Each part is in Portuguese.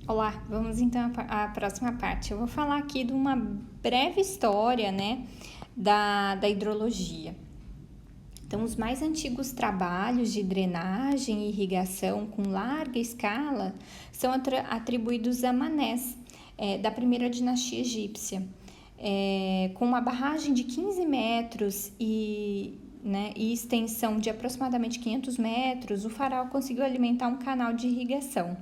Olá, vamos então à próxima parte. Eu vou falar aqui de uma breve história, né, da hidrologia. Então, os mais antigos trabalhos de drenagem e irrigação com larga escala são atribuídos a Manés, da primeira dinastia egípcia. Com uma barragem de 15 metros e extensão de aproximadamente 500 metros, o faraó conseguiu alimentar um canal de irrigação.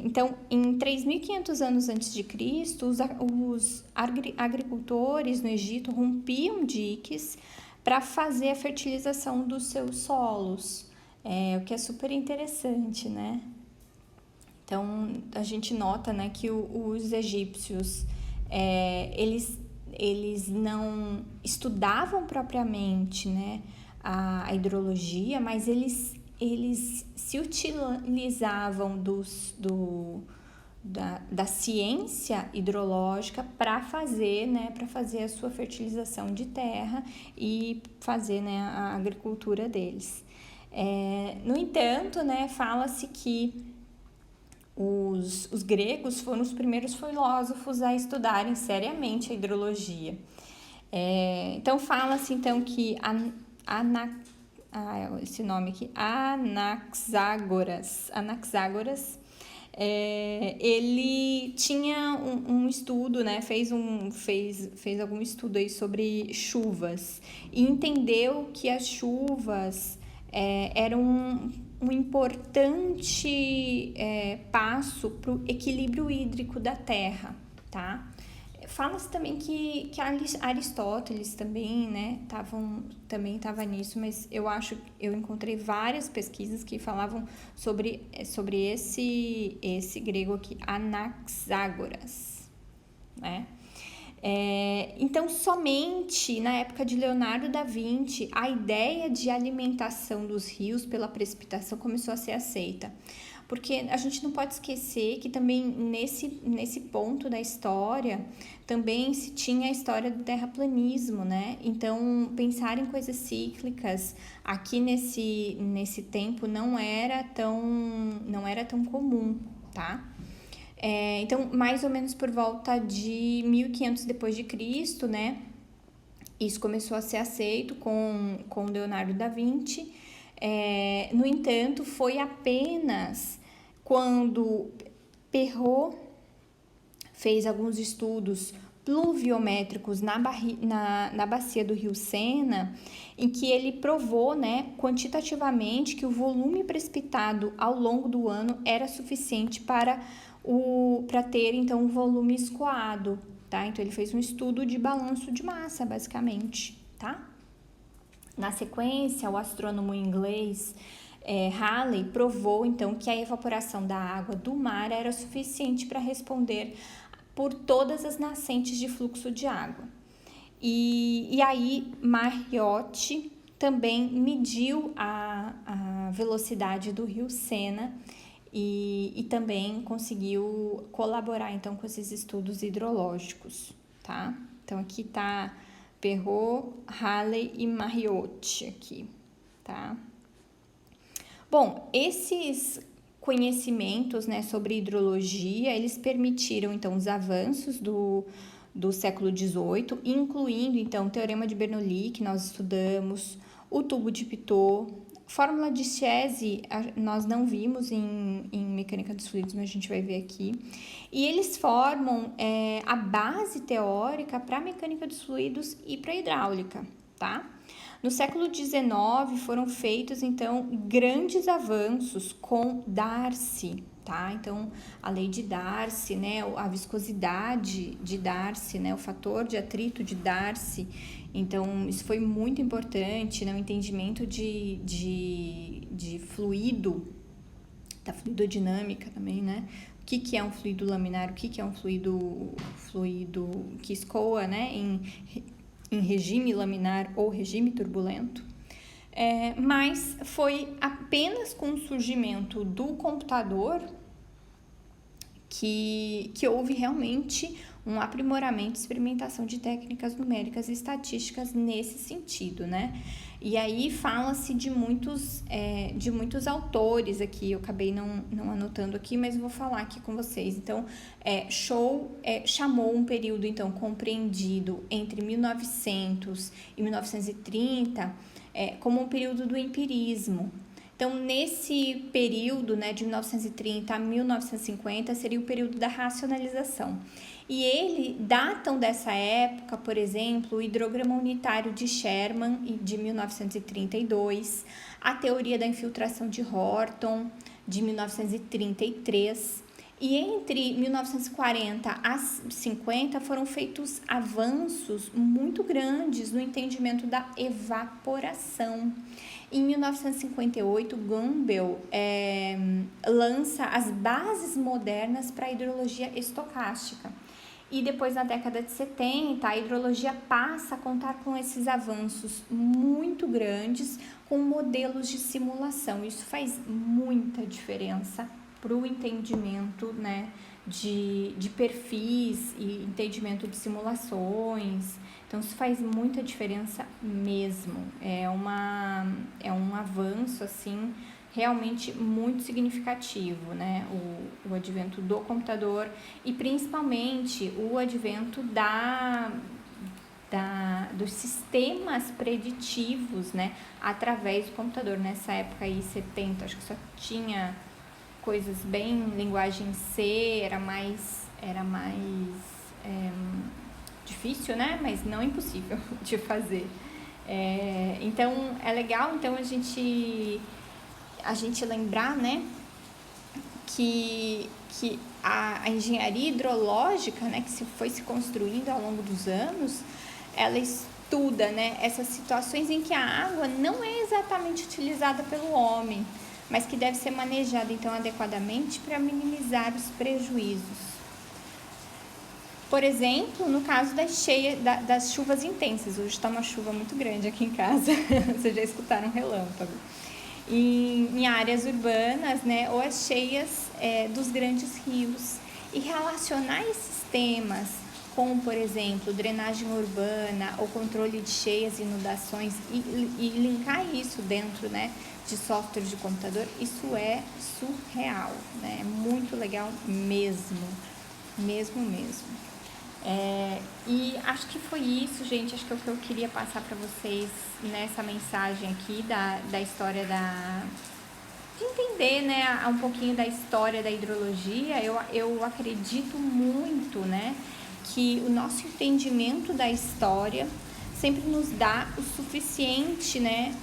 Então, em 3.500 anos antes de Cristo, os agricultores no Egito rompiam diques para fazer a fertilização dos seus solos, o que é super interessante, né? Então, a gente nota, né, que os egípcios, eles não estudavam propriamente, né, a hidrologia, mas eles se utilizavam da ciência hidrológica para fazer, né, a sua fertilização de terra e fazer, né, a agricultura deles. No entanto, né, fala-se que os gregos foram os primeiros filósofos a estudarem seriamente a hidrologia. Então, fala-se então que esse nome aqui, Anaxágoras, ele tinha um estudo, né, fez algum estudo aí sobre chuvas e entendeu que as chuvas eram um importante passo para o equilíbrio hídrico da terra, tá? Fala-se também que Aristóteles também, né, estava nisso, mas eu encontrei várias pesquisas que falavam sobre esse grego aqui, Anaxágoras, né? Então, somente na época de Leonardo da Vinci, a ideia de alimentação dos rios pela precipitação começou a ser aceita. Porque a gente não pode esquecer que também nesse ponto da história também se tinha a história do terraplanismo, né? Então, pensar em coisas cíclicas aqui nesse tempo não era tão comum, tá? Então, mais ou menos por volta de 1500 depois de Cristo, né? Isso começou a ser aceito com Leonardo da Vinci. No entanto, foi apenas quando Perrault fez alguns estudos pluviométricos na bacia do rio Sena, em que ele provou, né, quantitativamente que o volume precipitado ao longo do ano era suficiente para ter, então, um volume escoado, tá? Então, ele fez um estudo de balanço de massa, basicamente, tá? Na sequência, o astrônomo inglês Halley provou, então, que a evaporação da água do mar era suficiente para responder por todas as nascentes de fluxo de água. E aí, Mariotti também mediu a velocidade do rio Sena e também conseguiu colaborar, então, com esses estudos hidrológicos, tá? Então, aqui tá Perrault, Halley e Mariotti aqui, tá? Bom, esses conhecimentos, né, sobre hidrologia, eles permitiram, então, os avanços do século XVIII, incluindo, então, o Teorema de Bernoulli, que nós estudamos, o tubo de Pitot, fórmula de Chiesi, nós não vimos em mecânica dos fluidos, mas a gente vai ver aqui. E eles formam a base teórica para a mecânica dos fluidos e para a hidráulica, tá? No século XIX foram feitos, então, grandes avanços com Darcy, tá? Então, a lei de Darcy, né, a viscosidade de Darcy, né, o fator de atrito de Darcy. Então, isso foi muito importante, né, o entendimento de fluido, da fluidodinâmica também, né? O que é um fluido laminar, o que é um fluido que escoa, né, em regime laminar ou regime turbulento. Mas foi apenas com o surgimento do computador que houve realmente um aprimoramento e experimentação de técnicas numéricas e estatísticas nesse sentido, né? E aí fala-se de muitos autores aqui, eu acabei não anotando aqui, mas vou falar aqui com vocês. Então, Scholl chamou um período, então, compreendido entre 1900 e 1930 como um período do empirismo. Então, nesse período, né, de 1930 a 1950, seria o período da racionalização. E ele datam dessa época, por exemplo, o hidrograma unitário de Sherman, de 1932, a teoria da infiltração de Horton, de 1933, e entre 1940 a 50 foram feitos avanços muito grandes no entendimento da evaporação. Em 1958, Gumbel lança as bases modernas para a hidrologia estocástica. E depois, na década de 70, a hidrologia passa a contar com esses avanços muito grandes, com modelos de simulação. Isso faz muita diferença para o entendimento, né, de perfis e entendimento de simulações. Então, isso faz muita diferença mesmo. É um avanço, assim, realmente muito significativo, né? O advento do computador e principalmente o advento dos sistemas preditivos, né? Através do computador. Nessa época aí, 70, acho que só tinha coisas bem linguagem C, era mais difícil, né? Mas não impossível de fazer. Então, é legal então a gente lembrar, né, que a engenharia hidrológica, né, que foi se construindo ao longo dos anos, ela estuda, né, essas situações em que a água não é exatamente utilizada pelo homem, mas que deve ser manejada, então, adequadamente para minimizar os prejuízos. Por exemplo, no caso das chuvas intensas, hoje está uma chuva muito grande aqui em casa, vocês já escutaram um relâmpago. Em áreas urbanas, né, ou as cheias dos grandes rios. E relacionar esses temas com, por exemplo, drenagem urbana ou controle de cheias e inundações e linkar isso dentro, né, de software de computador, isso é surreal, né? É muito legal mesmo. E acho que foi isso, gente. Acho que é o que eu queria passar para vocês nessa mensagem aqui da história de entender, né, um pouquinho da história da hidrologia. Eu acredito muito, né, que o nosso entendimento da história sempre nos dá o suficiente, né,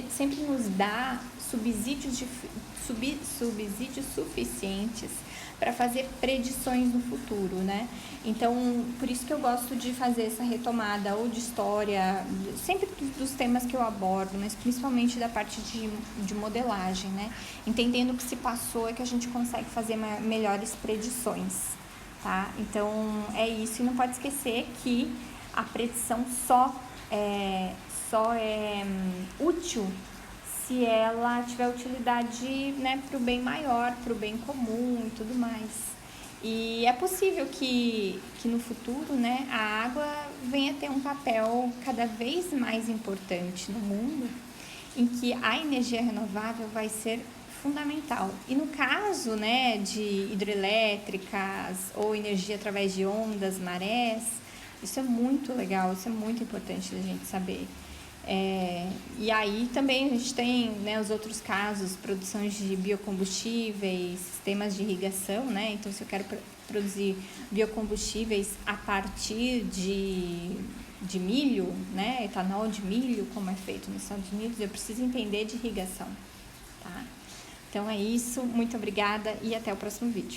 sempre nos dá subsídios suficientes para fazer predições no futuro, né? Então, por isso que eu gosto de fazer essa retomada ou de história, sempre dos temas que eu abordo, mas principalmente da parte de modelagem, né? Entendendo o que se passou é que a gente consegue fazer melhores predições, tá? Então, é isso. E não pode esquecer que a predição só é útil se ela tiver utilidade, né, para o bem maior, para o bem comum e tudo mais. E é possível que no futuro, né, a água venha a ter um papel cada vez mais importante no mundo, em que a energia renovável vai ser fundamental. E no caso, né, de hidrelétricas ou energia através de ondas, marés, isso é muito legal, isso é muito importante da gente saber. E aí também a gente tem, né, os outros casos, produções de biocombustíveis, sistemas de irrigação, né? Então, se eu quero produzir biocombustíveis a partir de milho, né, etanol de milho, como é feito nos Estados Unidos, eu preciso entender de irrigação, tá? Então é isso, muito obrigada e até o próximo vídeo.